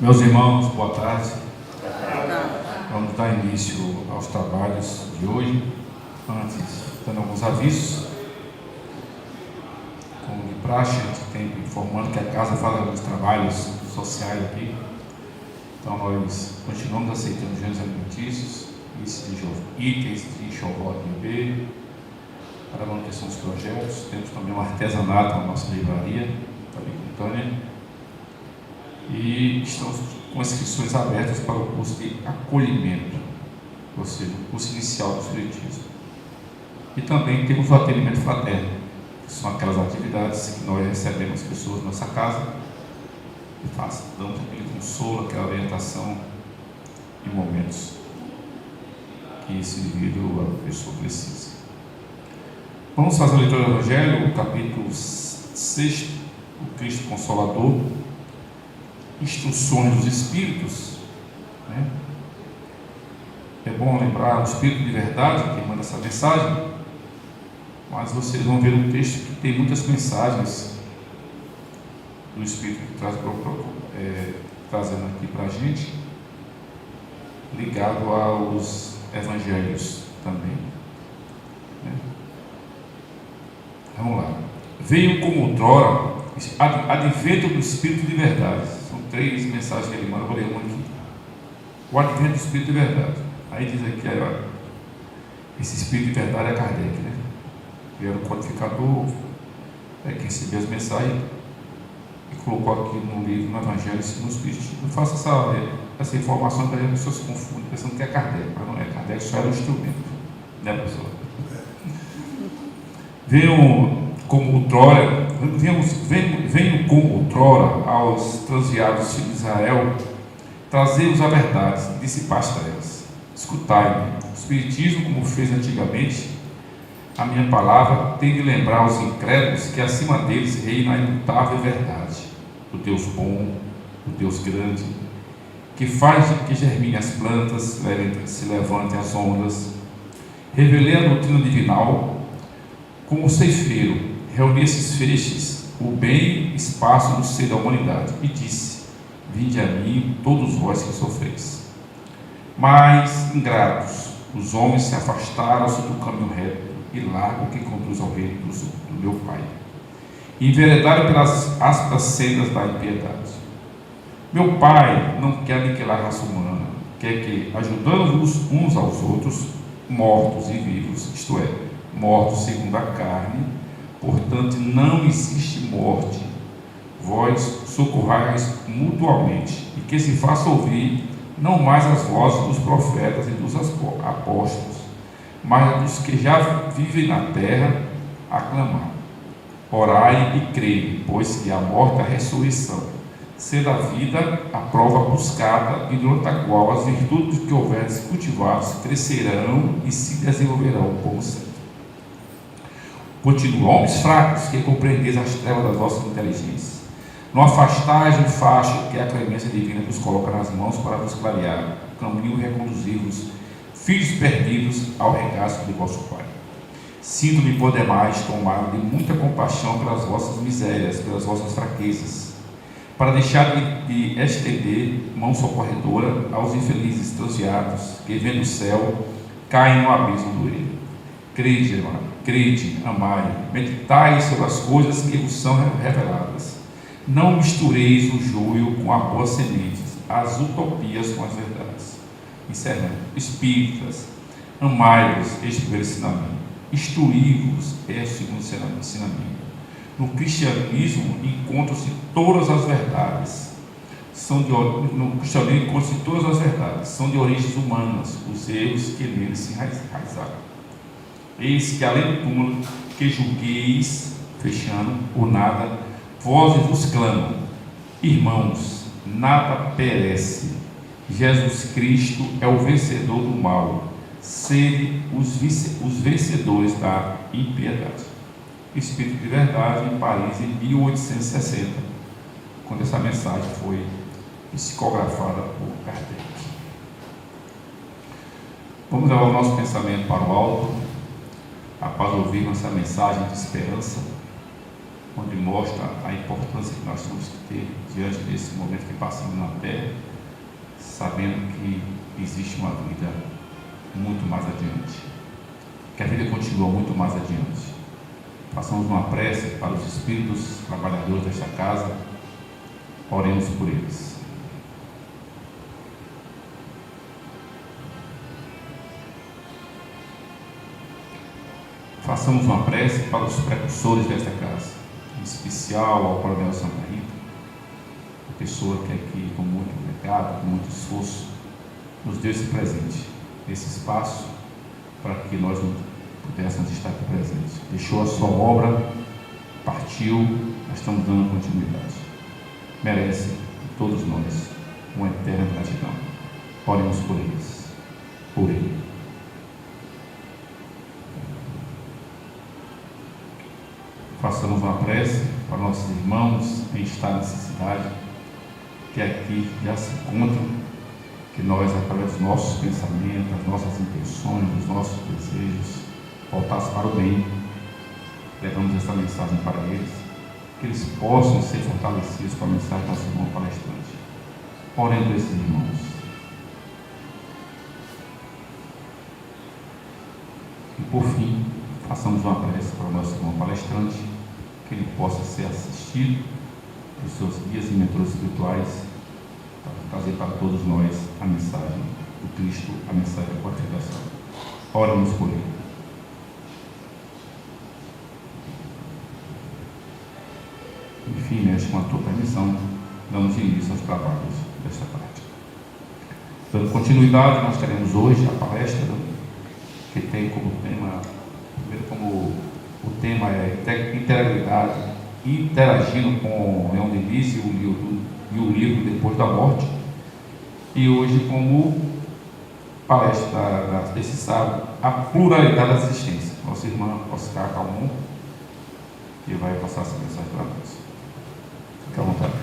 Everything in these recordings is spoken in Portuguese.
Meus irmãos, boa tarde. Vamos dar início aos trabalhos de hoje. Antes, dando alguns avisos. Como de praxe, a gente tem informando que a casa faz alguns trabalhos sociais aqui. Então, nós continuamos aceitando gêneros alimentícios, itens de enxoval de bebê, para a manutenção dos projetos. Temos também um artesanato na nossa livraria, também com Tânia. E estamos com inscrições abertas para o curso de acolhimento, ou seja, o curso inicial do Espiritismo. E também temos o atendimento fraterno, que são aquelas atividades que nós recebemos pessoas na nossa casa e damos aquele consolo, aquela orientação em momentos que esse indivíduo, a pessoa precisa. Vamos fazer a leitura do Evangelho, o capítulo 6, o Cristo Consolador, instruções dos Espíritos, né? É bom lembrar o Espírito de verdade que manda essa mensagem, mas vocês vão ver um texto que tem muitas mensagens do Espírito que trazendo aqui para a gente, ligado aos Evangelhos também, né? Vamos lá. Veio como outrora, advento do Espírito de verdade. São 3 mensagens que ele manda, vou ler uma aqui. O advento do Espírito de verdade. Aí diz aqui, esse Espírito de verdade é Kardec, né? Ele era o codificador, que recebeu as mensagens e colocou aqui no livro, no Evangelho, no Espírito. Não faça essa informação, que a pessoa se confunde pensando que é Kardec, mas não é. Kardec só era um instrumento, né, pessoal? Venham como outrora aos transviados filhos de Israel, trazei-vos a verdade, dissipar as trevas. Escutai-me, o Espiritismo, como fez antigamente, a minha palavra tem de lembrar aos incrédulos que acima deles reina a imutável verdade, o Deus bom, o Deus grande, que faz que germine as plantas, se levantem as ondas. Revelei a doutrina divinal como ceifeiro, reuni esses feixes, o bem espaço do ser da humanidade, e disse: vinde a mim, todos vós que sofreis. Mas, ingratos, os homens se afastaram-se do caminho reto e largo que conduz ao reino do meu Pai, e enveredaram pelas ásperas sendas da impiedade. Meu Pai não quer aniquilar a raça humana, quer que, ajudando-vos uns aos outros, mortos e vivos, isto é, mortos segundo a carne, portanto não existe morte, vós socorrais mutuamente, e que se faça ouvir não mais as vozes dos profetas e dos apóstolos, mas dos que já vivem na terra, aclamar. Orai e crei, pois que a morte é a ressurreição, sendo a vida a prova buscada, e durante a qual as virtudes que houveres cultivadas crescerão e se desenvolverão como sempre. Continuam, homens fracos, que compreendeis as trevas das vossas inteligências. Não afastais o facho que a clemência divina vos coloca nas mãos para vos clarear o caminho e reconduzir-vos, filhos perdidos, ao regaço de vosso Pai. Sinto-me por demais tomado de muita compaixão pelas vossas misérias, pelas vossas fraquezas, para deixar de estender mão socorredora aos infelizes transviados, que vendo o céu, caem no abismo do erro. Crede, irmão. Crede, amai, meditai sobre as coisas que vos são reveladas. Não mistureis o joio com a boa semente, as utopias com as verdades. Encerrando. Espíritas, amai-vos, este primeiro ensinamento. Instruí-vos, é o segundo ensinamento. No cristianismo encontram-se todas as verdades. No cristianismo encontram-se todas as verdades. São de origens humanas, os erros que neles se enraizaram. Eis que além do túmulo que julgueis, fechando, o nada, vozes vos clamam: irmãos, nada perece, Jesus Cristo é o vencedor do mal, sede os vencedores da impiedade. Espírito de Verdade, em Paris, em 1860, quando essa mensagem foi psicografada por Kardec. Vamos levar o nosso pensamento para o alto, após ouvirmos essa mensagem de esperança. onde mostra a importância que nós temos que ter diante desse momento que passamos na Terra, sabendo que existe uma vida muito mais adiante, que a vida continua muito mais adiante. Façamos uma prece para os espíritos trabalhadores desta casa, oremos por eles. Façamos uma prece para os precursores desta casa, em especial ao Coronel Santa Rita, a pessoa que aqui, com muito pecado, com muito esforço, nos deu esse presente, esse espaço, para que nós não pudéssemos estar aqui presentes. Deixou a sua obra, partiu, nós estamos dando continuidade. Merece, todos nós, uma eterna gratidão. Oremos por eles, por ele. Façamos uma prece para nossos irmãos em estado de necessidade, que aqui já se encontram, que nós, através dos nossos pensamentos, das nossas intenções, dos nossos desejos, voltasse para o bem. Levamos essa mensagem para eles, que eles possam ser fortalecidos com a mensagem do nosso irmão palestrante. Orando esses irmãos. E por fim, façamos uma prece para o nosso irmão palestrante, que ele possa ser assistido por seus guias e mentores espirituais, para trazer para todos nós a mensagem do Cristo, a mensagem da purificação. Oremos por ele. Enfim, mestre, com a tua permissão, damos início aos trabalhos desta prática. Dando continuidade, nós teremos hoje a palestra, que tem como tema, primeiro como o tema é integralidade, interagindo com Leon Denis e o livro Depois da Morte, e hoje como palestra desse sábado, a pluralidade da existência. Nossa irmã Oscar Calmon, que vai passar essa mensagem para nós. Fique à vontade.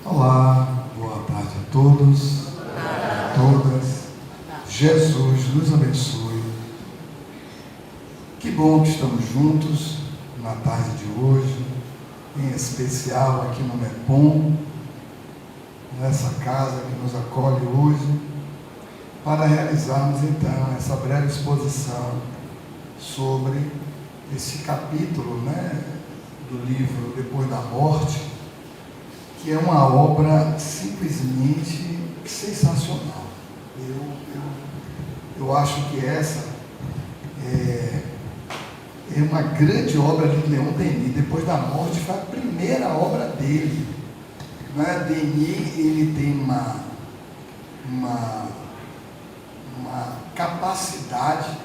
Olá, boa tarde a todos, a todas. Jesus nos abençoe. Que bom que estamos juntos na tarde de hoje, em especial aqui no MEPOM, nessa casa que nos acolhe hoje, para realizarmos então essa breve exposição sobre esse capítulo, do livro Depois da Morte, que é uma obra simplesmente sensacional. Eu acho que essa é uma grande obra de Leon Denis. Depois da Morte foi a primeira obra dele. Denis, ele tem uma capacidade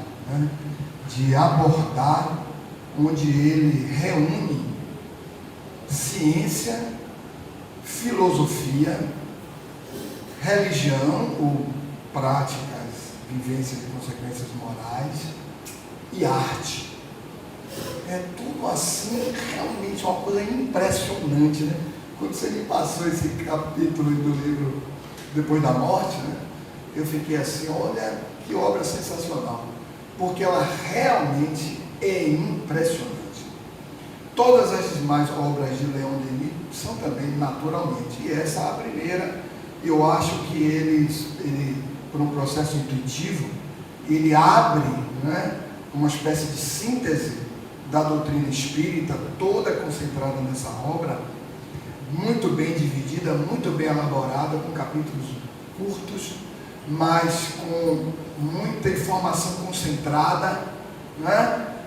de abordar, onde ele reúne ciência, filosofia, religião ou práticas, vivências e consequências morais e arte. É tudo assim, realmente uma coisa impressionante, Quando você me passou esse capítulo do livro Depois da Morte, eu fiquei assim, olha que obra sensacional, porque ela realmente é impressionante. Todas as demais obras de Leon Denis são também naturalmente, e essa é a primeira. Eu acho que ele por um processo intuitivo, ele abre uma espécie de síntese da doutrina espírita, toda concentrada nessa obra, muito bem dividida, muito bem elaborada, com capítulos curtos, mas com muita informação concentrada,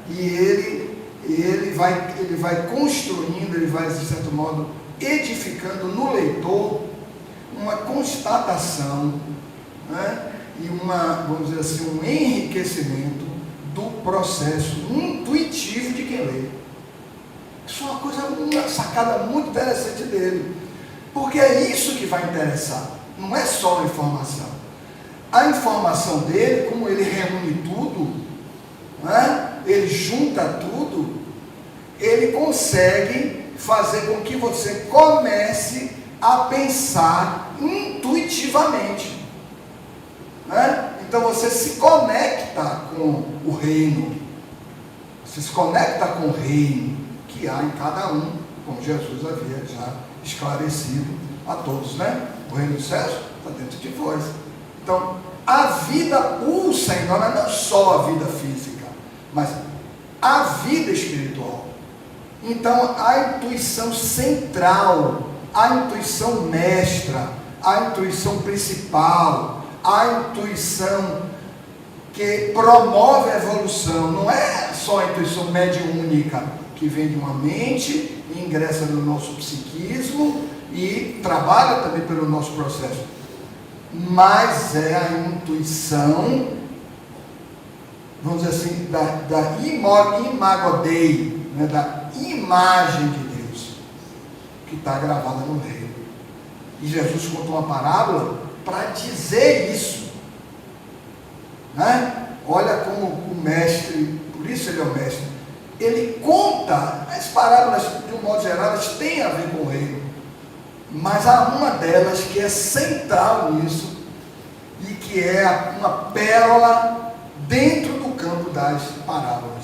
e ele vai construindo, ele vai, de certo modo, edificando no leitor uma constatação, e vamos dizer assim, um enriquecimento do processo intuitivo de quem lê. Isso é uma sacada muito interessante dele, porque é isso que vai interessar, não é só a informação. A informação dele, como ele reúne tudo, ele junta tudo, ele consegue fazer com que você comece a pensar intuitivamente, né? Então você se conecta com o reino, você se conecta com o reino que há em cada um, como Jesus havia já esclarecido a todos, né? O reino dos céus está dentro de vós. Então, a vida pulsa em nós, não só a vida física, mas a vida espiritual. Então, a intuição central, a intuição mestra, a intuição principal, a intuição que promove a evolução, não é só a intuição mediúnica que vem de uma mente, ingressa no nosso psiquismo e trabalha também pelo nosso processo, mas é a intuição, vamos dizer assim, da imago Dei, né, da imagem de Deus, que está gravada no reino. E Jesus contou uma parábola para dizer isso, né? Olha como o mestre, por isso ele é o mestre, ele conta, as parábolas de um modo geral elas têm a ver com o reino, mas há uma delas que é central nisso e que é uma pérola dentro do campo das parábolas.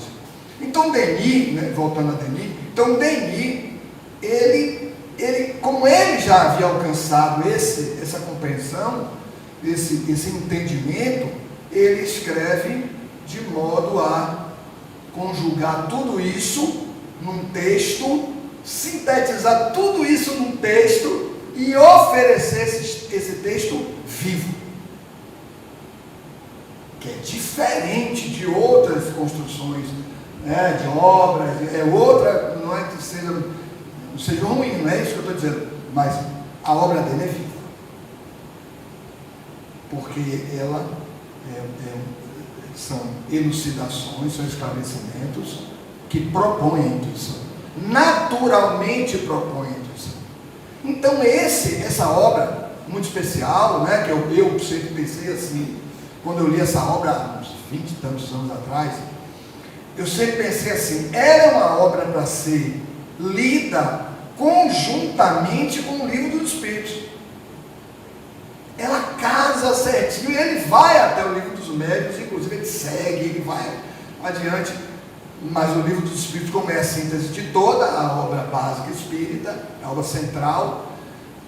Então Denis, né, voltando a Denis, então Denis, ele como ele já havia alcançado essa compreensão, esse entendimento, ele escreve de modo a conjugar tudo isso num texto, sintetizar tudo isso num texto e oferecer esse texto vivo, que é diferente de outras construções, né, de obras, outra, não é que seja ruim, não é isso que eu estou dizendo, mas a obra dele é viva, porque ela são elucidações, são esclarecimentos que propõem a intuição, naturalmente propõem a intuição. Então essa obra muito especial, né, que eu sempre pensei assim, quando eu li essa obra há uns 20 e tantos anos atrás, eu sempre pensei assim, ela é uma obra para ser lida conjuntamente com o livro dos Espíritos. Ela casa certinho e ele vai até o livro dos médiuns, inclusive ele segue, ele vai adiante, mas o livro dos Espíritos, como é a síntese de toda a obra básica espírita, a obra central,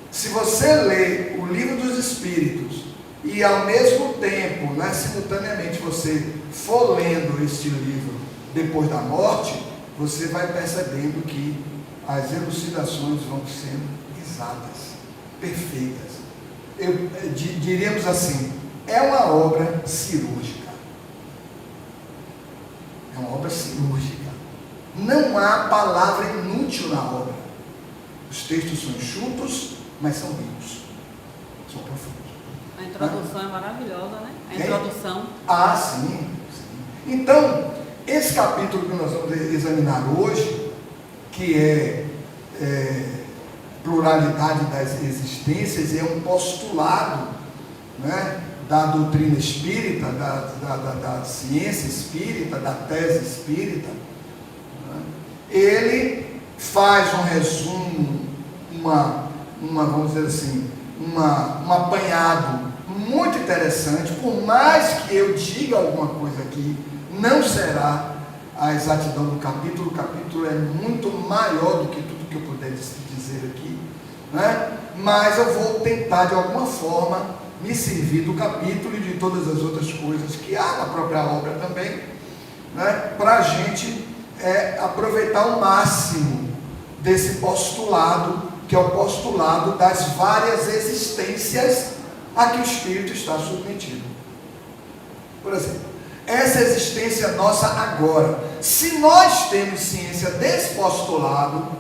se você lê o livro dos Espíritos e ao mesmo tempo, né, simultaneamente você for lendo este livro depois da morte, você vai percebendo que as elucidações vão sendo exatas, perfeitas. Diríamos assim, é uma obra cirúrgica. É uma obra cirúrgica. Não há palavra inútil na obra. Os textos são enxutos, mas são ricos. São profundos. A introdução é maravilhosa, né? A introdução. Ah, sim. Então, esse capítulo que nós vamos examinar hoje, que é pluralidade das existências, é um postulado, né, da doutrina espírita, da ciência espírita, da tese espírita, né? Ele faz um resumo, vamos dizer assim, um apanhado muito interessante. Por mais que eu diga alguma coisa aqui, não será a exatidão do capítulo. O capítulo é muito maior do que tudo que eu puder dizer aqui, né? Mas eu vou tentar de alguma forma me servir do capítulo e de todas as outras coisas que há na própria obra também, né? Para a gente aproveitar o máximo desse postulado, que é o postulado das várias existências a que o Espírito está submetido. Por exemplo, essa existência nossa agora, se nós temos ciência desse postulado,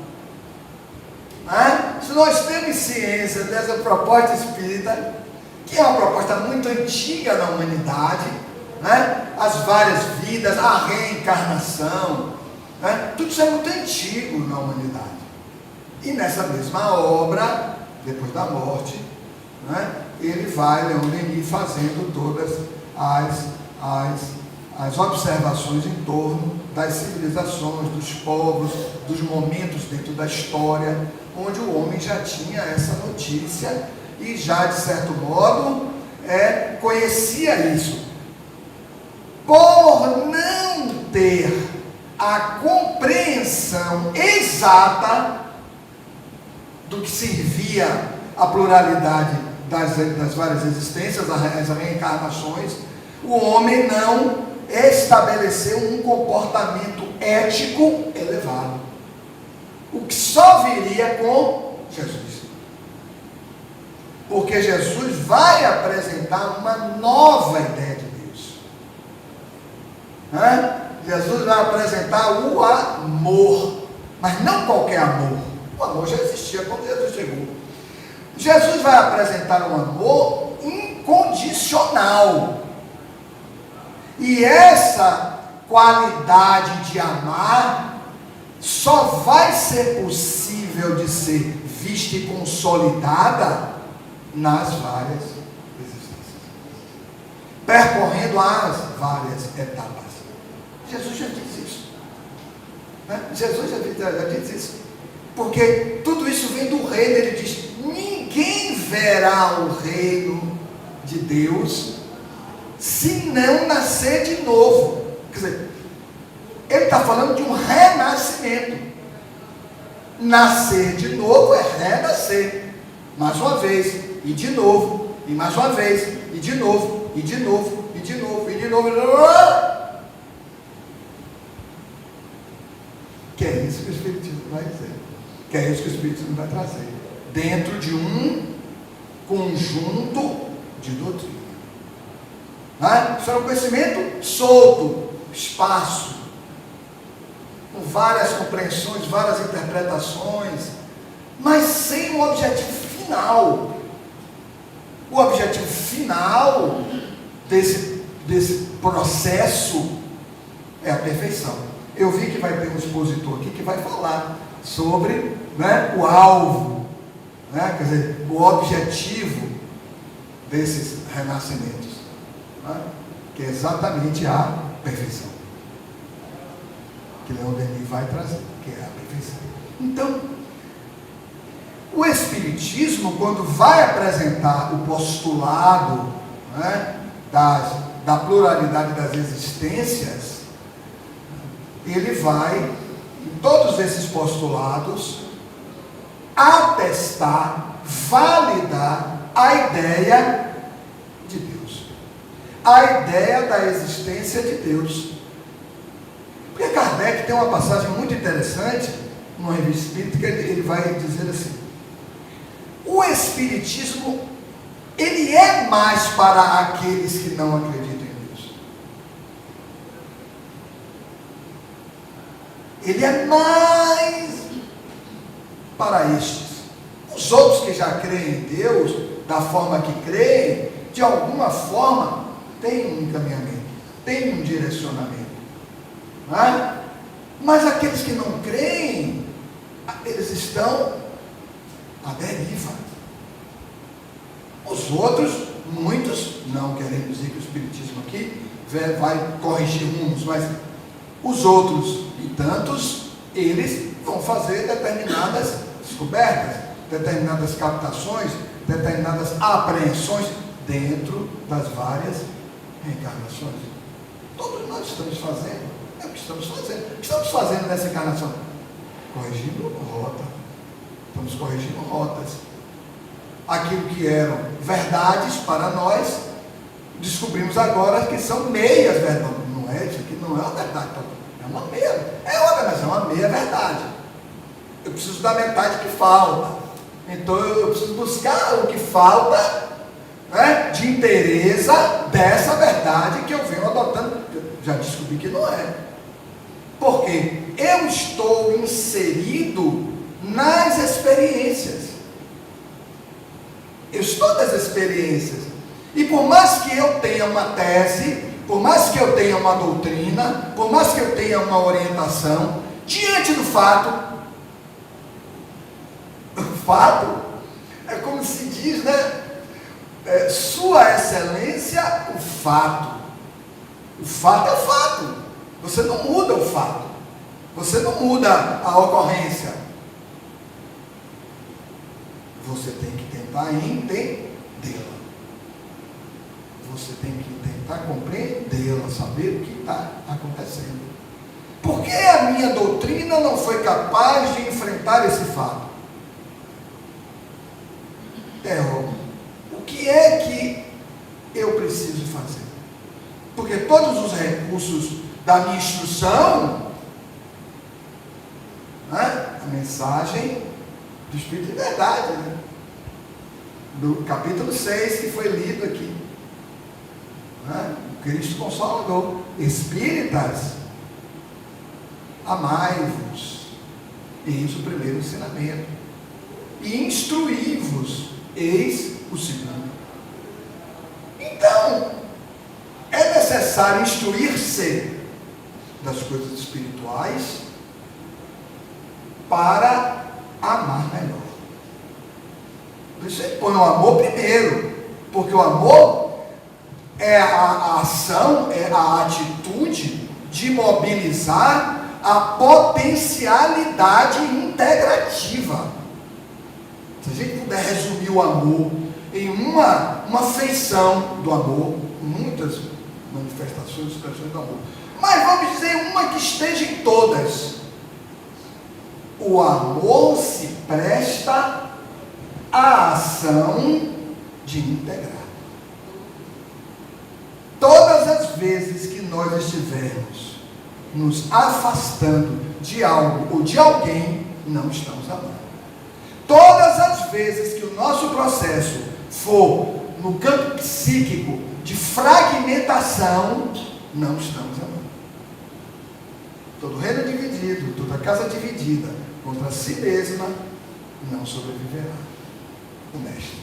né? Se nós temos ciência dessa proposta espírita, que é uma proposta muito antiga na humanidade, né? As várias vidas, a reencarnação, né? Tudo isso é muito antigo na humanidade. E nessa mesma obra, depois da morte, né, ele vai, Leon Denis, fazendo todas as observações em torno das civilizações, dos povos, dos momentos dentro da história, onde o homem já tinha essa notícia e já, de certo modo, conhecia isso. Por não ter a compreensão exata do que servia a pluralidade das várias existências, as reencarnações, o homem não estabeleceu um comportamento ético elevado, o que só viria com Jesus, porque Jesus vai apresentar uma nova ideia de Deus. Jesus vai apresentar o amor, mas não qualquer amor. O amor já existia quando Jesus chegou. Jesus vai apresentar um amor incondicional. E essa qualidade de amar só vai ser possível de ser vista e consolidada nas várias existências, percorrendo as várias etapas. Jesus já diz isso. Jesus já diz isso. Porque tudo isso vem do reino. Ele diz: ninguém verá o reino de Deus se não nascer de novo. Quer dizer, ele está falando de um renascimento. Nascer de novo é renascer. Mais uma vez, e de novo, e mais uma vez, e de novo, e de novo, e de novo, e de novo, e de novo. Que é isso que o Espiritismo vai dizer. Que é isso que o Espiritismo vai trazer. Dentro de um conjunto de doutrina. Isso é um conhecimento solto, espaço, com várias compreensões, várias interpretações, mas sem um objetivo final. O objetivo final desse processo é a perfeição. Eu vi que vai ter um expositor aqui que vai falar sobre o alvo, quer dizer, o objetivo desses renascimentos, que é exatamente a perfeição, que Leon Denis vai trazer, que é a perfeição. Então, o Espiritismo, quando vai apresentar o postulado da pluralidade das existências, ele vai, em todos esses postulados, atestar, validar a ideia de Deus, a ideia da existência de Deus. Porque Kardec tem uma passagem muito interessante numa revista espírita, que ele vai dizer assim: o Espiritismo, ele é mais para aqueles que não acreditam em Deus. Ele é mais para estes. Os outros que já creem em Deus, da forma que creem, de alguma forma, tem um encaminhamento, tem um direcionamento. Mas aqueles que não creem, eles estão à deriva. Os outros, muitos, não queremos dizer que o Espiritismo aqui vai corrigir rumos, mas os outros e tantos, eles vão fazer determinadas descobertas, determinadas captações, determinadas apreensões dentro das várias reencarnações. Todos nós estamos fazendo. É o que estamos fazendo. O que estamos fazendo nessa encarnação? Corrigindo rota. Estamos corrigindo rotas. Aquilo que eram verdades para nós, descobrimos agora que são meias verdades. Não é, isso aqui não é uma verdade. É uma meia. É uma meia verdade. Eu preciso da metade que falta. Então eu preciso buscar o que falta, de inteireza dessa verdade que eu venho adotando. Já descobri que não é. Porque eu estou inserido nas experiências. Eu estou nas experiências. E por mais que eu tenha uma tese, por mais que eu tenha uma doutrina, por mais que eu tenha uma orientação, diante do fato, o fato é como se diz, Sua Excelência, o fato. O fato é fato. Você não muda o fato. Você não muda a ocorrência. Você tem que tentar entendê-la. Você tem que tentar compreendê-la, saber o que está acontecendo. Por que a minha doutrina não foi capaz de enfrentar esse fato? O que é que eu preciso fazer? Porque todos os recursos da minha instrução, né, a mensagem do Espírito de Verdade, né, do capítulo 6 que foi lido aqui, né, o Cristo Consolador, espíritas, amai-vos, eis o primeiro ensinamento, e instruí-vos, eis o segundo. Então, é necessário instruir-se das coisas espirituais para amar melhor. Por isso ele põe o amor primeiro, porque o amor é a ação, é a atitude de mobilizar a potencialidade integrativa. Se a gente puder resumir o amor em uma feição do amor, muitas manifestações, expressões do amor, mas vamos dizer uma que esteja em todas. O amor se presta à ação de integrar. Todas as vezes que nós estivermos nos afastando de algo ou de alguém, não estamos amando. Todas as vezes que o nosso processo for no campo psíquico de fragmentação, não estamos amando. Todo reino dividido, toda casa dividida contra si mesma, não sobreviverá. O mestre.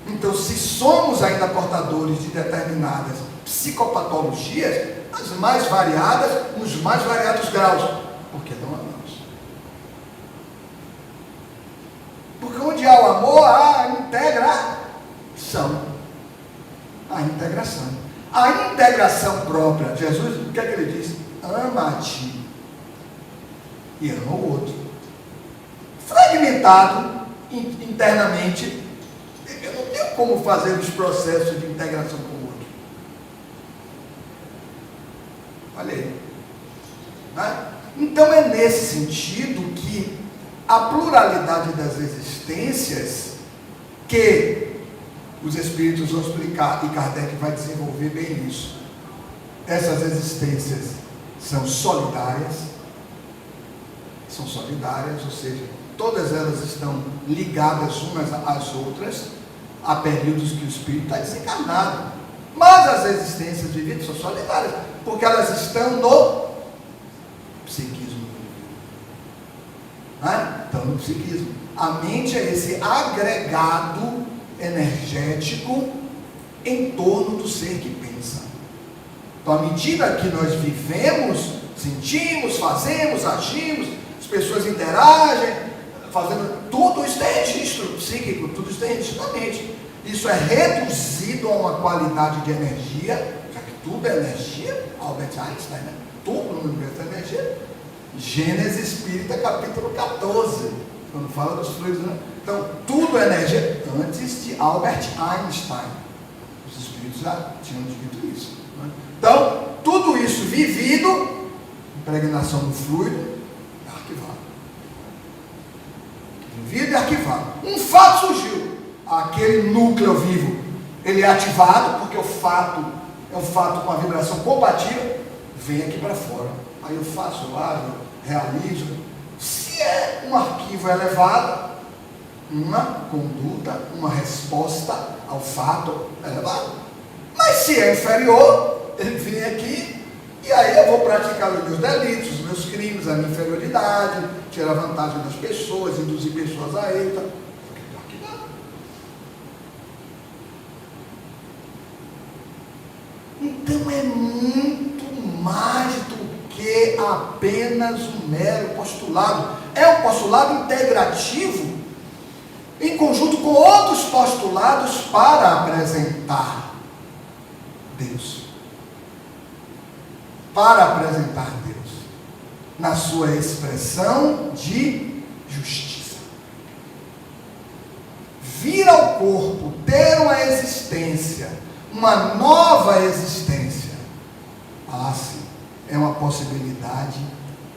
Então, se somos ainda portadores de determinadas psicopatologias, as mais variadas, nos mais variados graus, por que não amamos? Porque onde há o amor, há a integração. A integração. A integração própria. Jesus, o que é que ele diz? Ama a ti e ama o outro. Fragmentado internamente, eu não tenho como fazer os processos de integração com o outro. Olha aí. Né? Então é nesse sentido que a pluralidade das existências, que os espíritos vão explicar, e Kardec vai desenvolver bem isso. Essas existências são solidárias, ou seja, todas elas estão ligadas umas às outras, há períodos que o espírito está desencarnado, mas as existências vividas são solidárias, porque elas estão no psiquismo. Né? Estão no psiquismo. A mente é esse agregado energético em torno do ser que pensa. Então, à medida que nós vivemos, sentimos, fazemos, agimos, as pessoas interagem, fazendo, tudo isso tem registro psíquico, tudo isso tem registro na mente. Isso é reduzido a uma qualidade de energia, já que tudo é energia, Albert Einstein, né? Tudo no universo é energia. Gênesis Espírita, capítulo 14, quando fala dos fluidos, né? Então, tudo é energia, antes de Albert Einstein. Os espíritos já tinham dito isso. Né? Então, tudo isso vivido, impregnação do fluido, é arquivado. Vivido e arquivado. Um fato surgiu, aquele núcleo vivo, ele é ativado, porque o fato é um fato com a vibração compatível, vem aqui para fora. Aí eu faço, eu hago, realizo. Se é um arquivo elevado, uma conduta, uma resposta ao fato elevado. Mas se é inferior, ele vem aqui, e aí eu vou praticar os meus delitos, os meus crimes, a minha inferioridade, tirar vantagem das pessoas, induzir pessoas a ele. Tá? Então é muito mais do que apenas um mero postulado. É um postulado integrativo, em conjunto com outros postulados para apresentar Deus. Para apresentar Deus na sua expressão de justiça. Vir ao corpo, ter uma existência, uma nova existência, sim, é uma possibilidade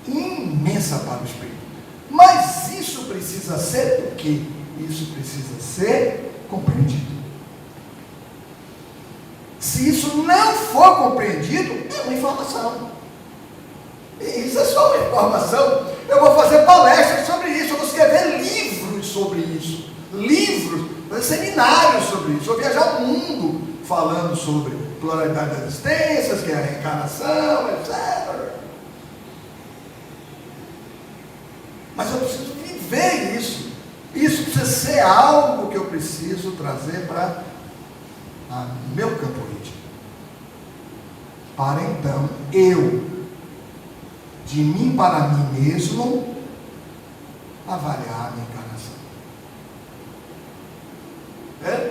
imensa para o Espírito. Mas isso precisa ser o quê? Isso precisa ser compreendido. Se isso não for compreendido, é uma informação. Isso é só uma informação. Eu vou fazer palestras sobre isso, eu vou escrever livros sobre isso, seminários sobre isso, vou viajar o mundo falando sobre pluralidade das existências, que é a reencarnação, etc. Mas eu preciso viver isso. Isso precisa ser algo que eu preciso trazer para o meu campo íntimo. Para então, eu, de mim para mim mesmo, avaliar a minha encarnação.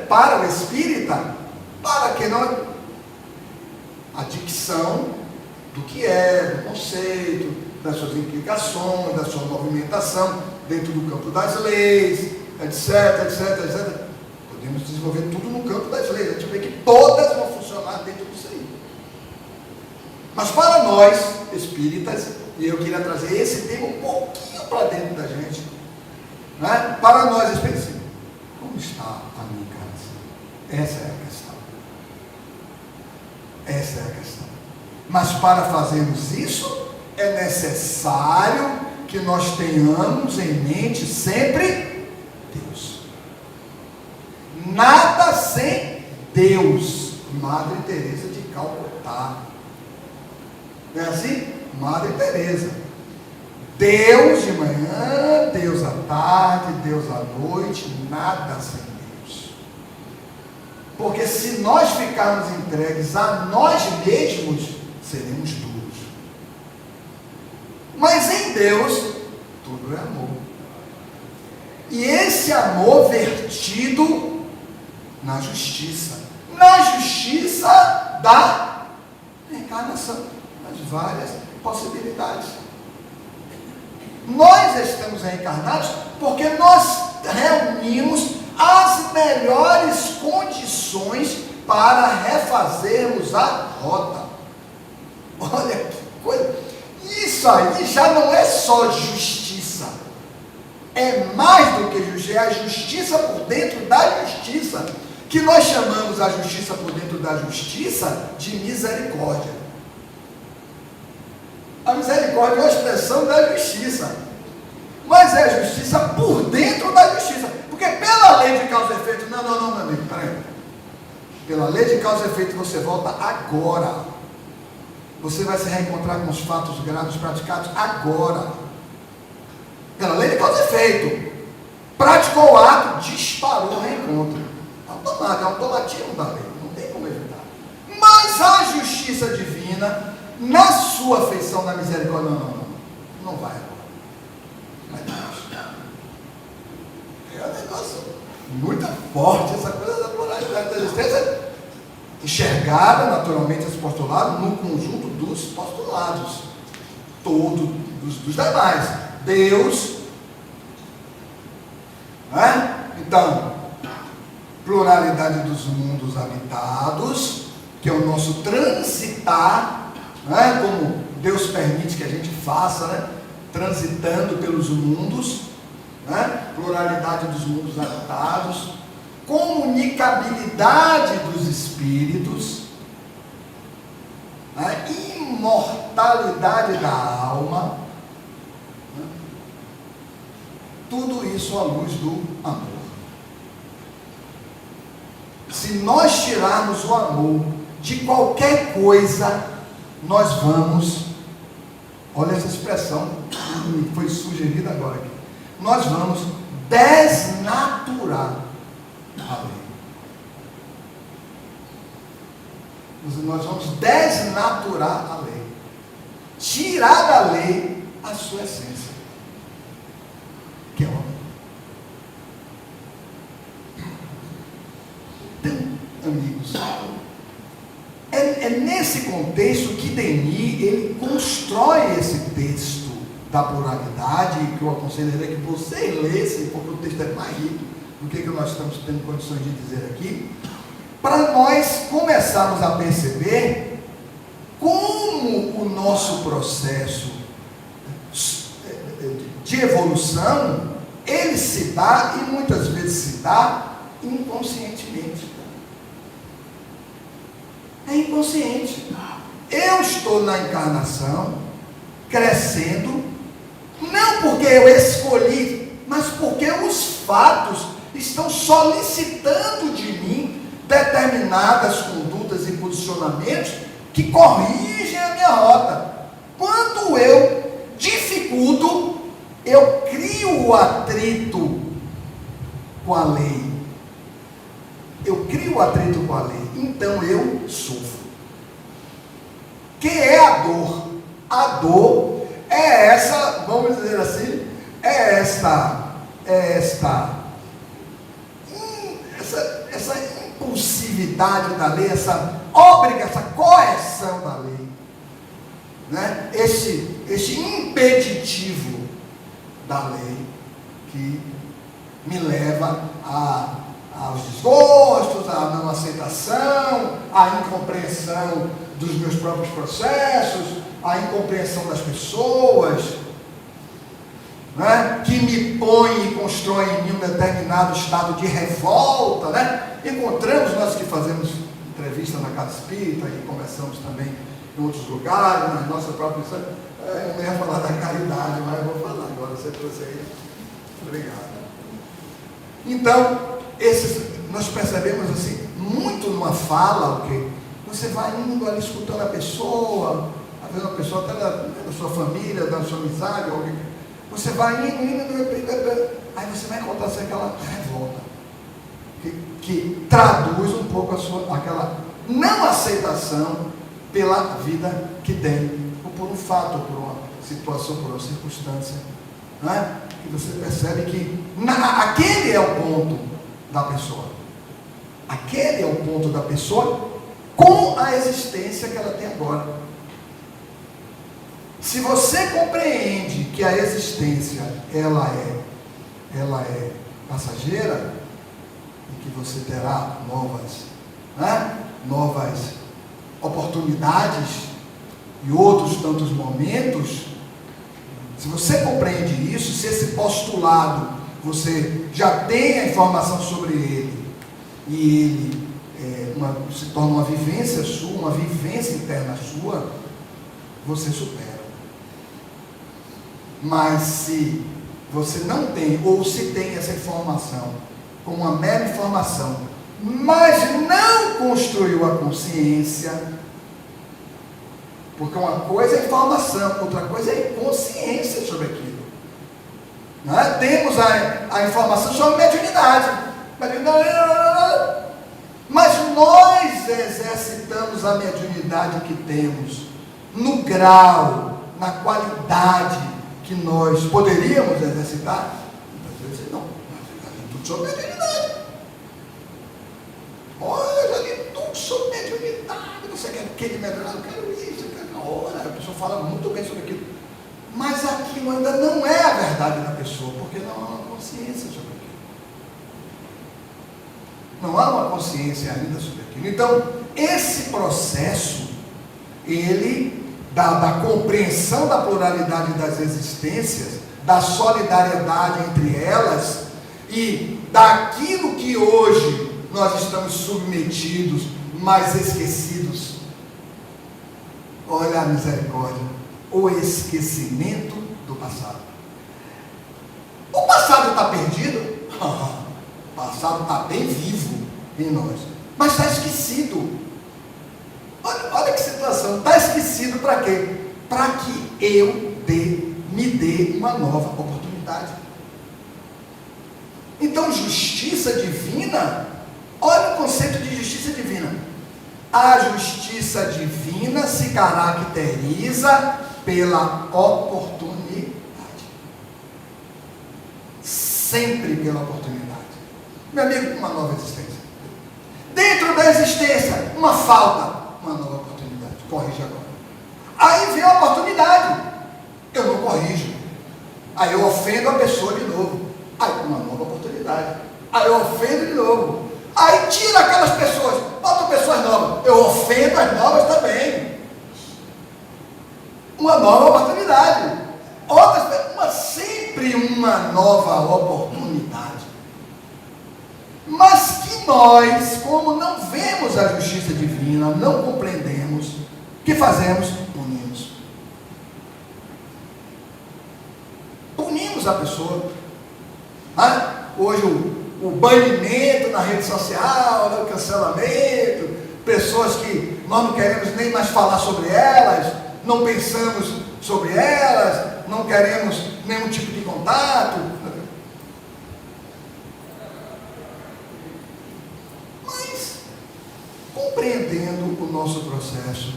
Para o espírita, para que não a dicção do que é, do conceito, das suas implicações, da sua movimentação dentro do campo das leis, etc, etc, etc. Podemos desenvolver tudo no campo das leis, a gente vê que todas vão funcionar dentro disso aí. Mas para nós, espíritas, e eu queria trazer esse tema um pouquinho para dentro da gente, né? Para nós espíritas, como está a minha encarnação? Essa é a questão. Essa é a questão. Mas para fazermos isso, é necessário que nós tenhamos em mente sempre Deus. Nada sem Deus. Madre Teresa de Calcutá. Não é assim? Madre Teresa. Deus de manhã, Deus à tarde, Deus à noite, nada sem Deus. Porque se nós ficarmos entregues a nós mesmos, seremos duros. Mas em Deus, tudo é amor. E esse amor vertido na justiça da reencarnação, nas várias possibilidades. Nós estamos reencarnados porque nós reunimos as melhores condições para refazermos a rota. Olha que coisa. Isso aí já não é só justiça. É mais do que justiça. É a justiça por dentro da justiça. Que nós chamamos a justiça por dentro da justiça de misericórdia. A misericórdia é uma expressão da justiça. Mas é a justiça por dentro da justiça. Porque pela lei de causa e efeito, não, meu amigo, peraí. Pela lei de causa e efeito você volta agora. Você vai se reencontrar com os fatos graves praticados agora. Pela lei de causa e efeito. Praticou o ato, disparou o reencontro. Automático, é um automatismo da lei, não tem como evitar. Mas a justiça divina, na sua feição da misericórdia, não vai agora. É um negócio muito forte, essa coisa da pluralidade da existência, enxergada naturalmente esse postulado no conjunto dos postulados, todos dos demais. Deus, né? Então, pluralidade dos mundos habitados, que é o nosso transitar, né? Como Deus permite que a gente faça, né? Transitando pelos mundos, né? Pluralidade dos mundos habitados, comunicabilidade dos espíritos, né? Imortalidade da alma, né? Tudo isso à luz do amor. Se nós tirarmos o amor de qualquer coisa, nós vamos, olha essa expressão que foi sugerida agora aqui, nós vamos desnaturar a lei. Nós vamos desnaturar a lei, tirar da lei a sua essência, que é o amor. Então, amigos, é é nesse contexto que Denis ele constrói esse texto da pluralidade, que eu aconselharia que vocês lessem, porque o texto é mais rico do que nós estamos tendo condições de dizer aqui, para nós começarmos a perceber como o nosso processo de evolução, ele se dá, e muitas vezes se dá inconscientemente. É inconsciente. Eu estou na encarnação, crescendo, não porque eu escolhi, mas porque os fatos estão solicitando de mim determinadas condutas e posicionamentos que corrigem a minha rota. Quando eu dificulto, eu crio o atrito com a lei. Eu crio o atrito com a lei. Então eu sofro. Que é a dor? A dor é essa, vamos dizer assim, essa impulsividade da lei, essa coerção da lei, né? Esse impeditivo da lei que me leva aos desgostos, à não aceitação, à incompreensão dos meus próprios processos, à incompreensão das pessoas, né? Que me põe e constrói em mim um determinado estado de revolta, né? Encontramos nós que fazemos entrevista na Casa Espírita e conversamos também em outros lugares, nas nossas próprias... Eu não ia falar da caridade, mas eu vou falar agora, você trouxe aí. Obrigado. Então, nós percebemos assim, muito numa fala, o que você vai indo ali escutando a pessoa, às vezes uma pessoa até da sua família, da sua amizade, alguém, você vai indo, aí você vai encontrar assim, aquela revolta, que traduz um pouco aquela não aceitação pela vida que tem, ou por um fato, ou por uma situação, por uma circunstância, né? E você percebe que aquele é o ponto da pessoa. Aquele é o ponto da pessoa com a existência que ela tem agora. Se você compreende que a existência ela é passageira e que você terá novas oportunidades e outros tantos momentos, se você compreende isso, se esse postulado você já tem a informação sobre ele e ele se torna uma vivência sua, uma vivência interna sua, você supera. Mas se você não tem, ou se tem essa informação como uma mera informação, mas não construiu a consciência, porque uma coisa é informação, outra coisa é consciência sobre aquilo. Né? Temos a informação sobre mediunidade, mas nós exercitamos a mediunidade que temos no grau, na qualidade que nós poderíamos exercitar. Muitas vezes não, eu li tudo sobre mediunidade. Olha, eu já li tudo sobre mediunidade. Você quer o que de mediunidade? Eu quero isso, eu quero na hora. A pessoa fala muito bem sobre aquilo. Mas aquilo ainda não é a verdade da pessoa, porque não há uma consciência sobre aquilo. Não há uma consciência ainda sobre aquilo. Então, esse processo, ele, da compreensão da pluralidade das existências, da solidariedade entre elas, e daquilo que hoje nós estamos submetidos, mas esquecidos. Olha a misericórdia, o esquecimento do passado. O passado está perdido? O passado está bem vivo em nós, mas está esquecido. Olha que situação, está esquecido para quê? Para que eu me dê uma nova oportunidade. Então, justiça divina, olha o conceito de justiça divina. A justiça divina se caracteriza pela oportunidade. Sempre pela oportunidade. Meu amigo, uma nova existência. Dentro da existência, uma falta, uma nova oportunidade. corrige agora. Aí vem a oportunidade. Eu não corrijo. Aí eu ofendo a pessoa de novo. Aí uma nova oportunidade. Aí eu ofendo de novo. Aí tira aquelas pessoas, bota pessoas novas. Eu ofendo as novas também. Uma nova oportunidade. Sempre uma nova oportunidade. Mas que nós, como não vemos a justiça divina, não compreendemos, o que fazemos? Punimos. Punimos a pessoa. Hoje o banimento na rede social, o cancelamento, pessoas que nós não queremos nem mais falar sobre elas, não pensamos sobre elas, não queremos nenhum tipo de contato. Mas, compreendendo o nosso processo,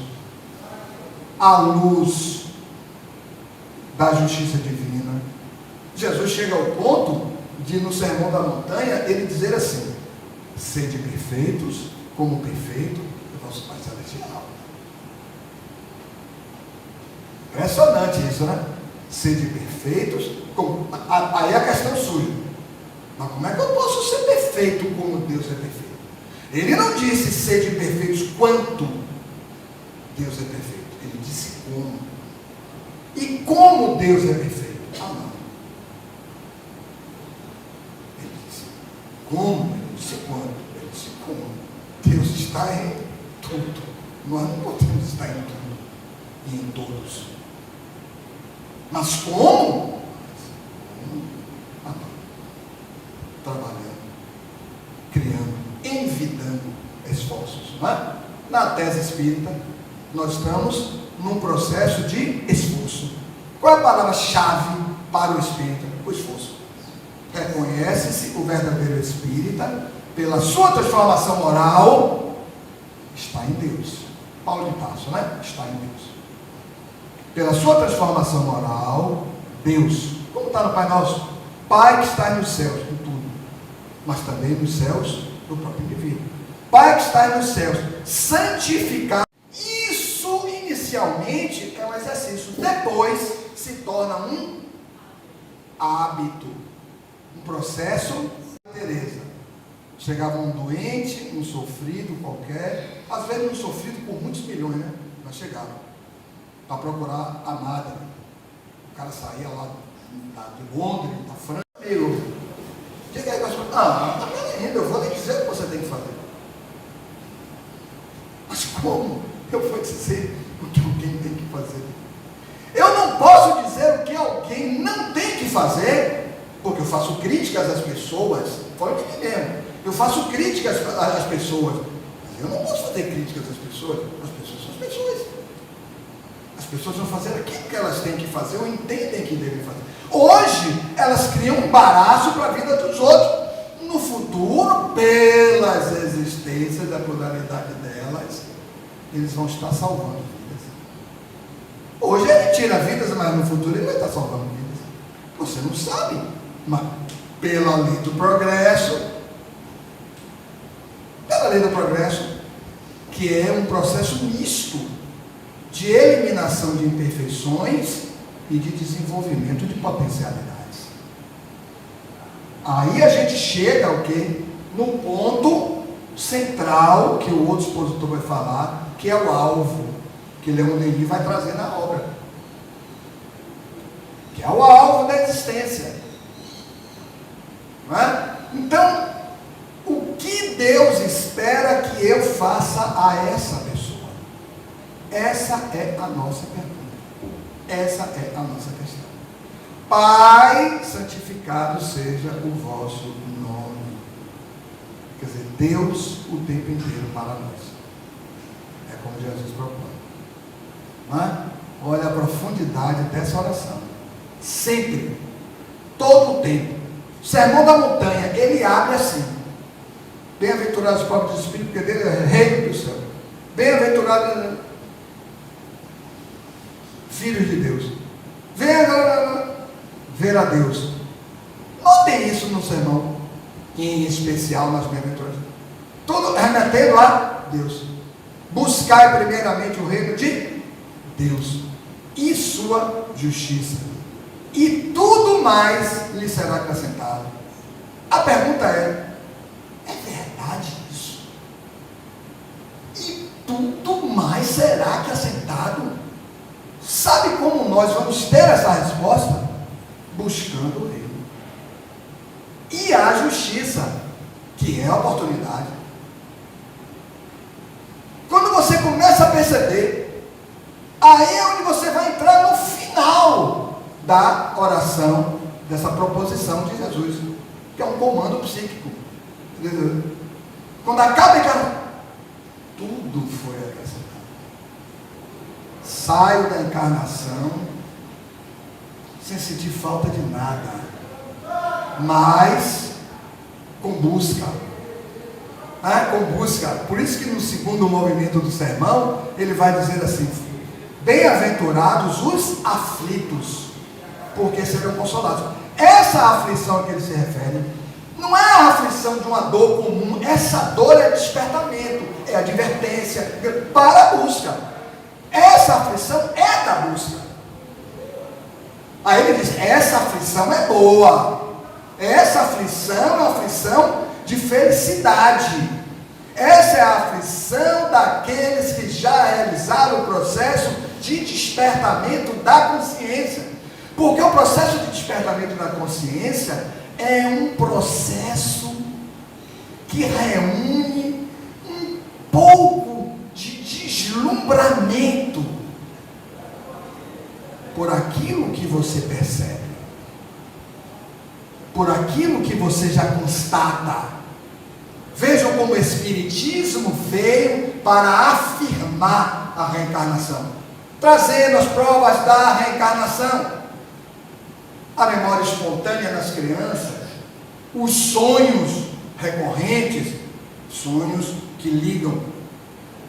à luz da justiça divina, Jesus chega ao ponto de, no Sermão da Montanha, ele dizer assim: sede perfeitos, como perfeito é vosso Pai Celestial. Impressionante isso, né? Sede perfeitos, aí a questão surge. Mas como é que eu posso ser perfeito como Deus é perfeito? Ele não disse sede perfeitos quanto Deus é perfeito. Ele disse como. E como Deus é perfeito? Não. Ele disse como, ele disse quanto, ele disse como. Deus está em tudo. Nós não podemos estar em tudo e em todos. Mas como? Trabalhando, criando, envidando esforços. Não é? Na tese espírita, nós estamos num processo de esforço. Qual é a palavra-chave para o espírita? O esforço. Reconhece-se o verdadeiro espírita pela sua transformação moral, está em Deus. Paulo de Tarso, né? Está em Deus. Pela sua transformação moral, Deus, como está no Pai Nosso? Pai que está nos céus, em tudo, mas também nos céus do próprio indivíduo. Pai que está nos céus, santificado. Isso inicialmente é um exercício, depois se torna um hábito, um processo. Teresa, chegava um doente, um sofrido qualquer, às vezes um sofrido por muitos milhões, né? Mas chegava para procurar a madre. O cara saía lá de Londres, da França. Amigo, diga aí, pastor. Tá bem ainda, eu vou lhe dizer o que você tem que fazer. Mas como eu vou dizer o que alguém tem que fazer? Eu não posso dizer o que alguém não tem que fazer, porque eu faço críticas às pessoas. Pode me mesmo. Eu faço críticas às pessoas. Mas eu não posso fazer críticas às pessoas. As pessoas são as pessoas. As pessoas vão fazer aquilo que elas têm que fazer ou entendem que devem fazer. Hoje, elas criam um embaraço para a vida dos outros. No futuro, pelas existências da pluralidade delas, eles vão estar salvando vidas. Hoje ele tira vidas, mas no futuro ele vai estar salvando vidas. Você não sabe, mas pela lei do progresso, que é um processo misto de eliminação de imperfeições e de desenvolvimento de potencialidades. Aí a gente chega ao quê? No ponto central, que o outro expositor vai falar, que é o alvo, que Leon Denis vai trazer na obra. Que é o alvo da existência. Não é? Então, o que Deus espera que eu faça a essa pessoa? Essa é a nossa pergunta. Essa é a nossa questão. Pai, santificado seja o vosso nome. Quer dizer, Deus o tempo inteiro para nós. É como Jesus propõe. Não é? Olha a profundidade dessa oração. Sempre, todo o tempo. O Sermão da Montanha, ele abre assim: bem-aventurados os pobres de espírito, porque dele é reino do céu. Bem-aventurados filhos de Deus. Venha ver a Deus. Notem isso no sermão, em especial nas bem-aventuranças. Tudo remetendo a Deus. Buscar buscai primeiramente o reino de Deus e sua justiça, e tudo mais lhe será acrescentado. A pergunta é verdade isso? E tudo mais será acrescentado? Sabe como nós vamos ter essa resposta? Buscando o reino e a justiça, que é a oportunidade. Quando você começa a perceber, aí é onde você vai entrar no final da oração, dessa proposição de Jesus, que é um comando psíquico. Quando acaba encarnação, tudo foi acrescentado. Saio da encarnação sem sentir falta de nada, mas com busca. Com busca. Por isso que no segundo movimento do sermão, ele vai dizer assim: bem-aventurados os aflitos, porque serão consolados. Essa aflição a que ele se refere não é a aflição de uma dor comum. Essa dor é despertamento, é advertência para a busca. Essa aflição é da busca. Aí ele diz: essa aflição é boa, essa aflição é uma aflição de felicidade. Essa é a aflição daqueles que já realizaram o processo de despertamento da consciência. Porque o processo de despertamento da consciência é um processo que reúne um pouco de deslumbramento por aquilo que você percebe, por aquilo que você já constata. Vejam como o Espiritismo veio para afirmar a reencarnação, trazendo as provas da reencarnação, a memória espontânea nas crianças, os sonhos recorrentes, sonhos que ligam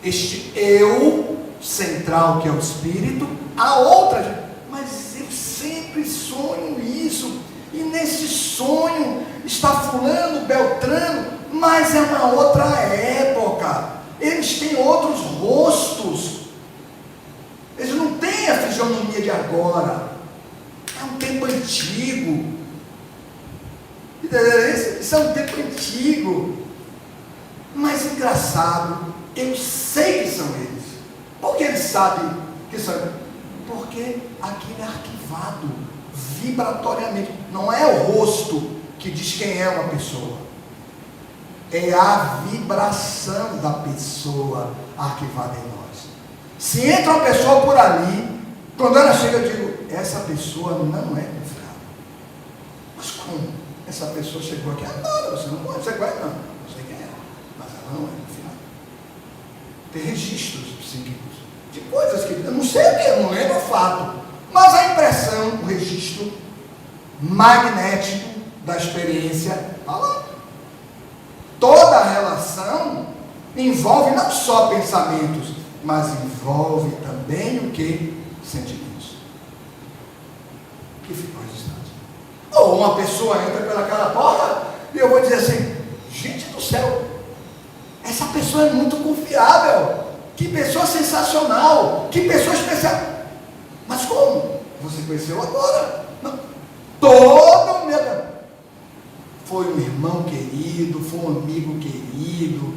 este eu central, que é o espírito, a outras. Mas eu sempre sonho isso, e nesse sonho está fulano, beltrano, mas é uma outra época, eles têm outros rostos, eles não têm a fisionomia de agora, é um tempo antigo, isso é um tempo antigo, mas engraçado, eu sei que são eles. Por que eles sabem que são eles? Porque aquilo é arquivado vibratoriamente. Não é o rosto que diz quem é uma pessoa, é a vibração da pessoa arquivada em nós. Se entra uma pessoa por ali, quando ela chega eu digo: essa pessoa não é confiável. Mas como? Essa pessoa chegou aqui agora, você não pode, você conhece? Não, não sei quem é, mas ela não é confiável. Tem registros psíquicos de coisas que eu não sei o que, eu não lembro o fato, mas a impressão, o registro magnético da experiência, olha lá. Toda a relação envolve não só pensamentos, mas envolve também o que? Sentimentos que ficam registrados. Ou uma pessoa entra pelaquela porta e eu vou dizer assim: gente do céu, essa pessoa é muito confiável, que pessoa sensacional, que pessoa especial. Mas como? Você conheceu agora? Não. Todo o meu... Foi um irmão querido, foi um amigo querido,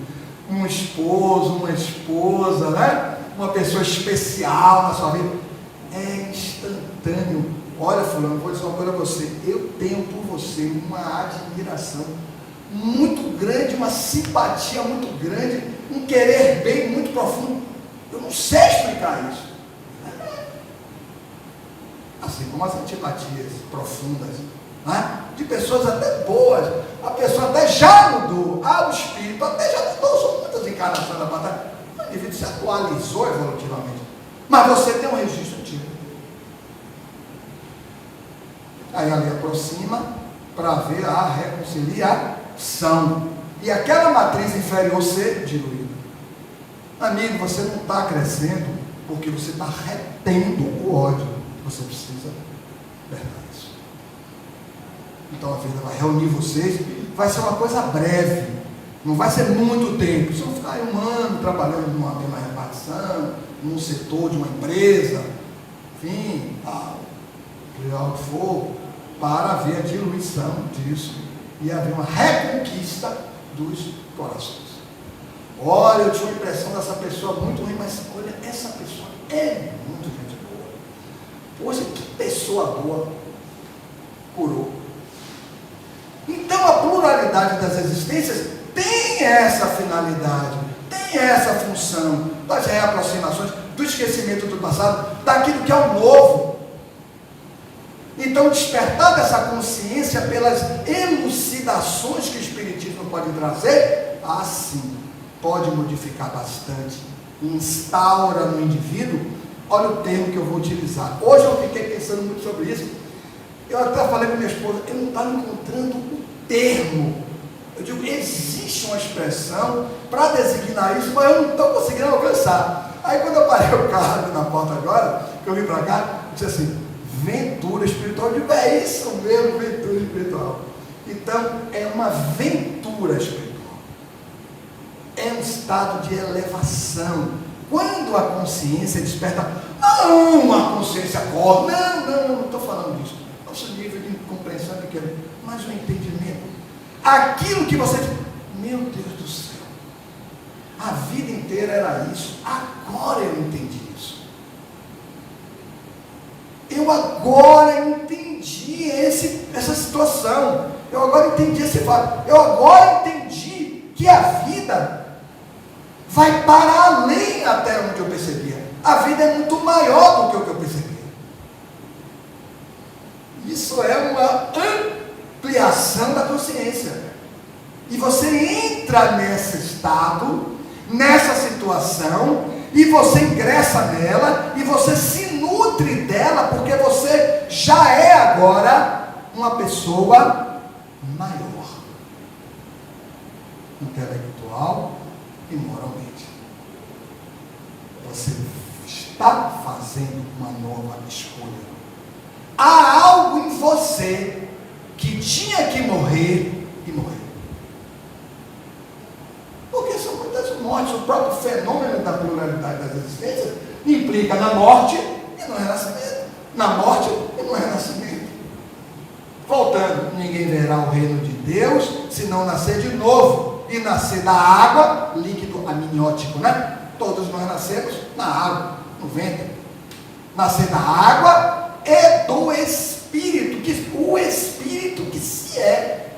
um esposo, uma esposa, né? Uma pessoa especial na sua vida. É instantâneo. Olha, fulano, vou dizer uma coisa a você. Eu tenho por você uma admiração muito grande, uma simpatia muito grande, um querer bem muito profundo. Eu não sei explicar isso. Assim como as antipatias profundas, né? De pessoas até boas, a pessoa até já mudou, o espírito até já mudou, são muitas encarnações da batalha, o indivíduo se atualizou evolutivamente, mas você tem um registro antigo. Aí ali aproxima para ver a reconciliação, e aquela matriz inferior ser diluída. Amigo, você não está crescendo porque você está retendo o ódio. Você precisa libertar isso. Então a vida vai reunir vocês, vai ser uma coisa breve, não vai ser muito tempo. Se não ficar aí um ano trabalhando numa mesma repartição, num setor de uma empresa, enfim, algo que for, para haver a diluição disso e haver uma reconquista dos corações. Olha, eu tinha uma impressão dessa pessoa muito ruim, mas olha, essa pessoa é muito gente boa. Poxa, que pessoa boa. Curou. Então a pluralidade das existências tem essa finalidade, tem essa função das reaproximações, do esquecimento do passado, daquilo que é o novo. Então, despertar dessa consciência pelas elucidações que o Espiritismo pode trazer, assim, pode modificar bastante, instaura no indivíduo. Olha o termo que eu vou utilizar. Hoje eu fiquei pensando muito sobre isso. Eu até falei com minha esposa, eu não estava encontrando o termo. Eu digo, existe uma expressão para designar isso, mas eu não estou conseguindo alcançar. Aí quando eu parei o carro ali na porta agora, que eu vim para cá, eu disse assim, ventura espiritual. Eu digo, é isso mesmo, ventura espiritual. Então, é uma ventura espiritual. É um estado de elevação. Quando a consciência desperta, não a consciência acorda, não estou falando disso. Nosso nível de compreensão é pequeno, mas o entendimento, aquilo que você diz, meu Deus do céu, a vida inteira era isso, agora eu entendi isso. Eu agora entendi essa situação, eu agora entendi esse fato, eu agora entendi que a vida vai para além até onde eu percebia. A vida é muito maior do que o que eu percebia. Isso é uma ampliação da consciência. E você entra nesse estado, nessa situação, e você ingressa nela, e você se nutre dela, porque você já é agora uma pessoa maior, intelectual e moralmente. Você está fazendo uma nova escolha. Há algo em você que tinha que morrer e morreu. Porque são muitas mortes. O próprio fenômeno da pluralidade das existências implica na morte e no renascimento. Na morte e no renascimento. Voltando, ninguém verá o reino de Deus se não nascer de novo. E nascer da água, líquido amniótico, né? Todos nós nascemos na água, no ventre. Nascer da água e do Espírito, o Espírito que se é.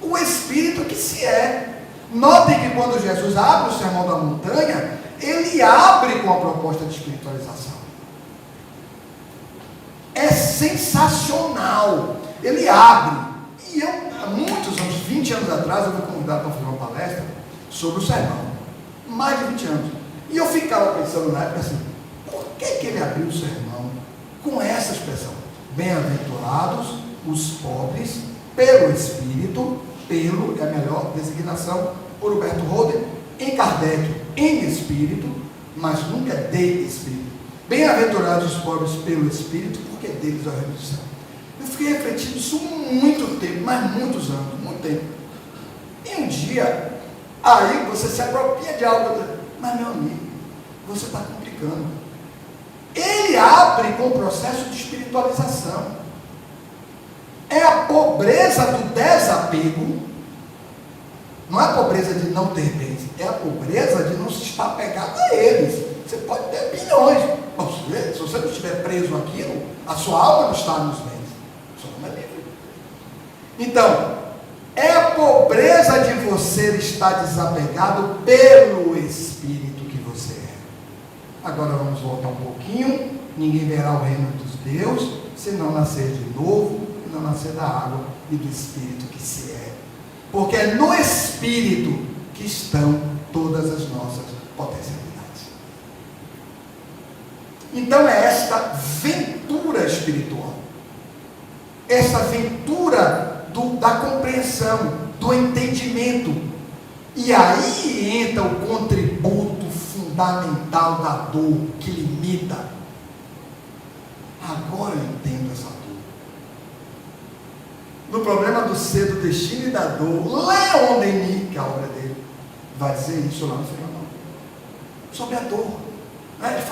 O Espírito que se é. Notem que quando Jesus abre o Sermão da Montanha, ele abre com a proposta de espiritualização. É sensacional. Ele abre. E eu, há muitos anos, 20 anos atrás, eu fui convidado para fazer uma palestra sobre o sermão. Mais de 20 anos. E eu ficava pensando na época assim, por que ele abriu o sermão com essa expressão? Bem-aventurados os pobres pelo Espírito, pelo é a melhor designação por Humberto Roder, em Kardec, em Espírito, mas nunca de Espírito. Bem-aventurados os pobres pelo Espírito, porque deles é a reino do céu. Eu fiquei refletindo isso muito tempo, mas muitos anos, muito tempo. E um dia, aí você se apropria de algo, mas meu amigo, você está complicando. Ele abre com o processo de espiritualização. É a pobreza do desapego. Não é a pobreza de não ter bens, é a pobreza de não se estar apegado a eles. Você pode ter bilhões, mas se você não estiver preso àquilo, a sua alma não está nos bens. A sua alma é livre. Então, é a pobreza de você estar desapegado pelo Espírito que você é. Agora vamos voltar um pouquinho. Ninguém verá o reino dos Deus se não nascer de novo, e não nascer da água e do Espírito que se é. Porque é no Espírito que estão todas as nossas potencialidades. Então é esta ventura espiritual, essa ventura da compreensão, do entendimento. E aí entra o contributo fundamental da dor que limita. Agora eu entendo essa dor. No problema do ser, do destino e da dor, Leon Denis, que é a obra dele, vai dizer isso lá no final. sobre a dor. Né?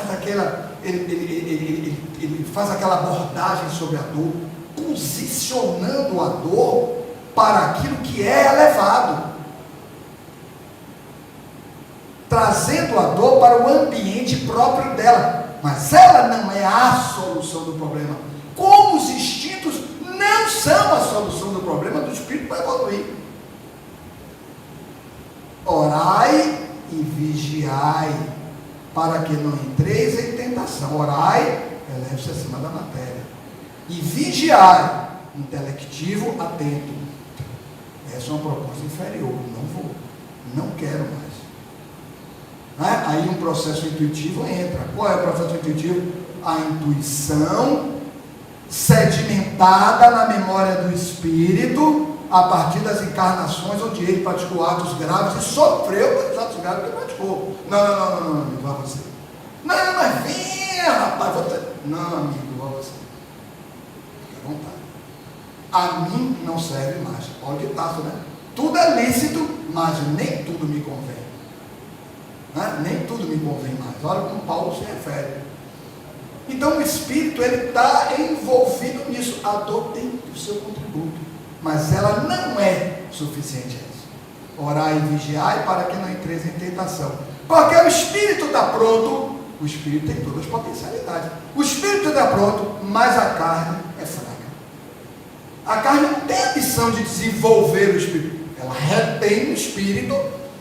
Ele faz aquela abordagem sobre a dor, posicionando a dor para aquilo que é elevado, trazendo a dor para o ambiente próprio dela, mas ela não é a solução do problema, como os instintos não são a solução do problema do espírito para evoluir. Orai e vigiai, para que não entreis em tentação. Orai, eleve-se acima da matéria, e vigiai, intelectivo, atento. Essa é uma proposta inferior, não quero mais. Aí um processo intuitivo entra. Qual é o processo intuitivo? A intuição sedimentada na memória do espírito, a partir das encarnações onde ele praticou atos graves e sofreu pelos atos graves que ele praticou. Não, amigo, vá você. Não, mas venha, rapaz, você. Não, amigo, vá você. Fique à vontade. A mim não serve mais. Olha o ditado, né? Tudo é lícito, mas nem tudo me convém. Nem tudo me convém mais. Olha como Paulo se refere. Então o espírito, ele está envolvido nisso. A dor tem o seu contributo, mas ela não é suficiente a isso. Orai e vigiai para que não entreis em tentação. Porque o espírito está pronto. O espírito tem todas as potencialidades. O espírito está pronto, mas a carne é fraca. A carne não tem a missão de desenvolver o espírito. Ela retém o espírito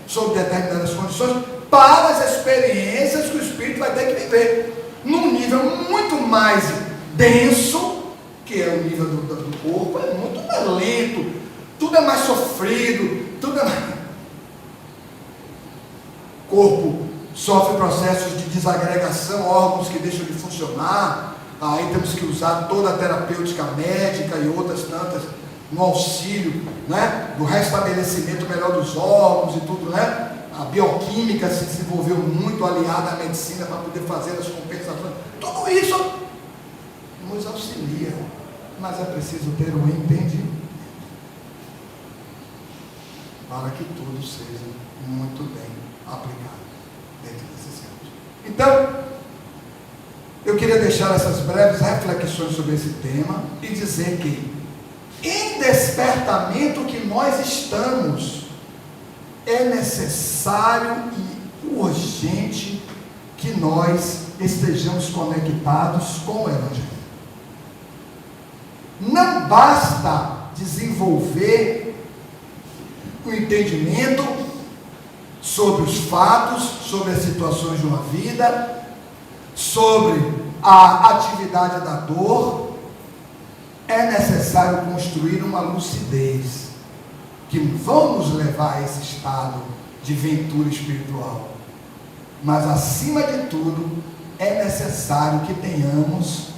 sob determinadas condições para as experiências que o espírito vai ter que viver num nível muito mais denso, que é o nível do corpo, é muito mais lento, tudo é mais sofrido, tudo é mais... O corpo sofre processos de desagregação, órgãos que deixam de funcionar, aí temos que usar toda a terapêutica médica e outras tantas no auxílio, né, do restabelecimento melhor dos órgãos e tudo, né? A bioquímica se desenvolveu muito aliada à medicina para poder fazer as compensações. Tudo isso nos auxilia, mas é preciso ter um entendimento para que tudo seja muito bem aplicado dentro desses campos. Então, eu queria deixar essas breves reflexões sobre esse tema e dizer que, em despertamento que nós estamos, é necessário e urgente que nós estejamos conectados com o Evangelho. Não basta desenvolver o entendimento sobre os fatos, sobre as situações de uma vida, sobre a atividade da dor. É necessário construir uma lucidez que vão nos levar a esse estado de ventura espiritual. Mas, acima de tudo, é necessário que tenhamos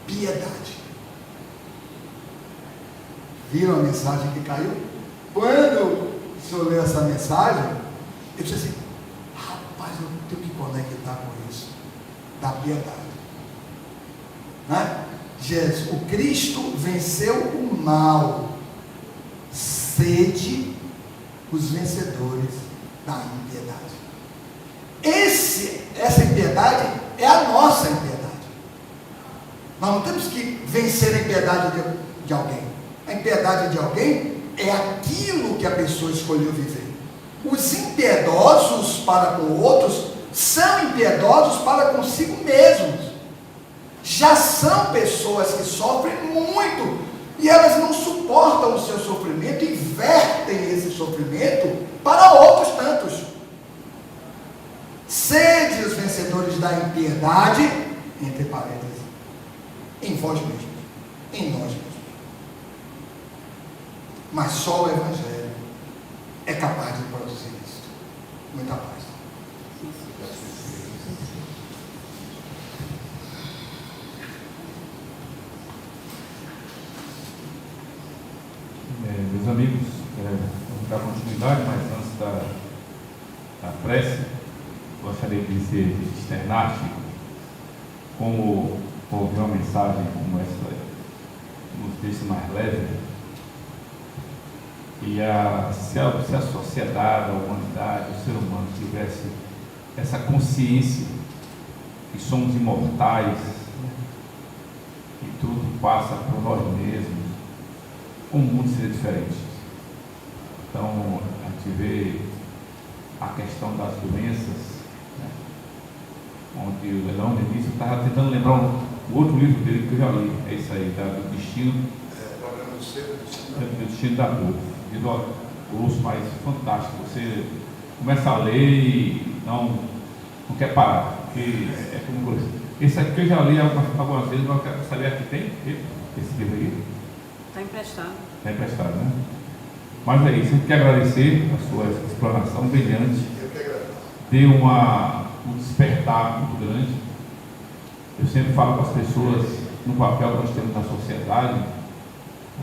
piedade. Viram a mensagem que caiu? Quando o senhor leu essa mensagem, eu disse assim: rapaz, eu tenho que conectar com isso, da piedade. Né? Jesus, o Cristo venceu o mal. Sede os vencedores da impiedade. Essa impiedade é a nossa impiedade. Nós não temos que vencer a impiedade de alguém. A impiedade de alguém é aquilo que a pessoa escolheu viver. Os impiedosos para com outros são impiedosos para consigo mesmos. Já são pessoas que sofrem muito e elas não suportam o seu sofrimento e vertem esse sofrimento para outros tantos. Sede os vencedores da impiedade, entre parênteses, em vós mesmos, em nós mesmos. Mas só o Evangelho é capaz de produzir isso. Muita paz. Meus amigos, vamos dar continuidade, mas antes da prece, gostaria de externar, como ouvir uma mensagem como essa, nos deixa mais leve, e se a sociedade, a humanidade, o ser humano tivesse essa consciência que somos imortais, que tudo passa por nós mesmos, o mundo seria diferente. Então, a gente vê a questão das doenças, né? Onde o Leão de início estava tentando lembrar o outro livro dele que eu já li, é isso aí, do destino, do destino da dor. Diz, ó, grosso, mas fantástico. Você começa a ler e não quer parar, porque é como grosso. Esse aqui eu já li algumas vezes, mas eu quero saber aqui tem esse livro aí. Está emprestado. Está emprestado, né? Mas é isso, a gente quer agradecer a sua explanação brilhante. Deu um despertar muito grande. Eu sempre falo com as pessoas no papel que nós temos na sociedade,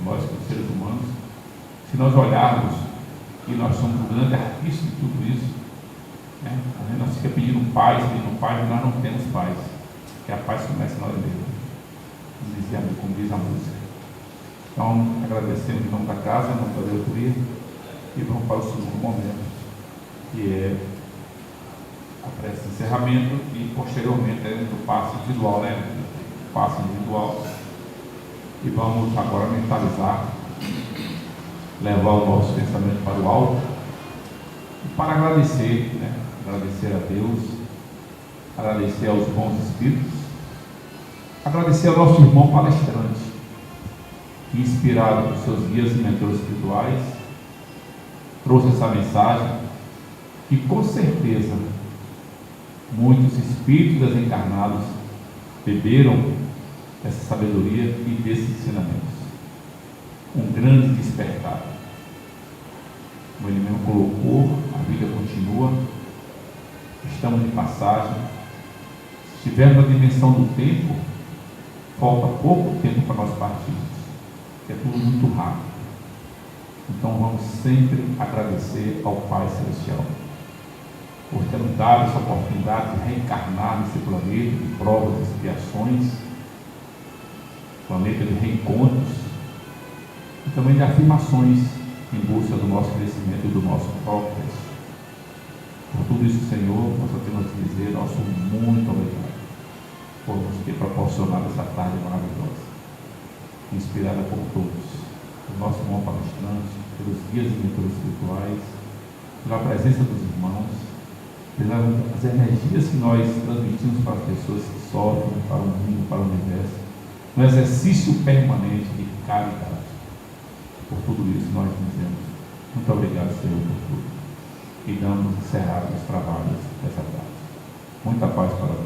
nós como seres humanos, se nós olharmos e nós somos um grande artista de tudo isso, né? A gente nós fica pedindo paz, e nós não temos paz, que a paz começa em nós mesmos, como diz a música. Então, agradecemos em nome da casa, em nome da diretoria, e vamos para o segundo momento, que é a prece de encerramento e posteriormente do passe individual, né? Passe individual. E vamos agora mentalizar, levar o nosso pensamento para o alto e para agradecer, né? Agradecer a Deus, agradecer aos bons espíritos, agradecer ao nosso irmão palestrante, que, inspirado por seus guias e mentores espirituais, trouxe essa mensagem que, com certeza, muitos espíritos desencarnados beberam dessa sabedoria e desses ensinamentos. Um grande despertar. Como ele mesmo colocou, a vida continua, estamos de passagem. Se estivermos na dimensão do tempo, falta pouco tempo para nós partirmos. É tudo muito rápido. Então vamos sempre agradecer ao Pai Celestial por ter nos dado essa oportunidade de reencarnar nesse planeta de provas e expiações, planeta de reencontros e também de afirmações em busca do nosso crescimento e do nosso progresso. Por tudo isso, Senhor, nós só temos que dizer nosso muito obrigado por nos ter proporcionado essa tarde maravilhosa, inspirada por todos, pelo nosso irmão palestrante, pelos guias e mentores espirituais, pela presença dos irmãos, pelas energias que nós transmitimos para as pessoas que sofrem, para o mundo, para o universo, no exercício permanente de caridade. Por tudo isso nós dizemos muito obrigado, Senhor, por tudo, e damos encerrado os trabalhos dessa tarde. Muita paz para todos.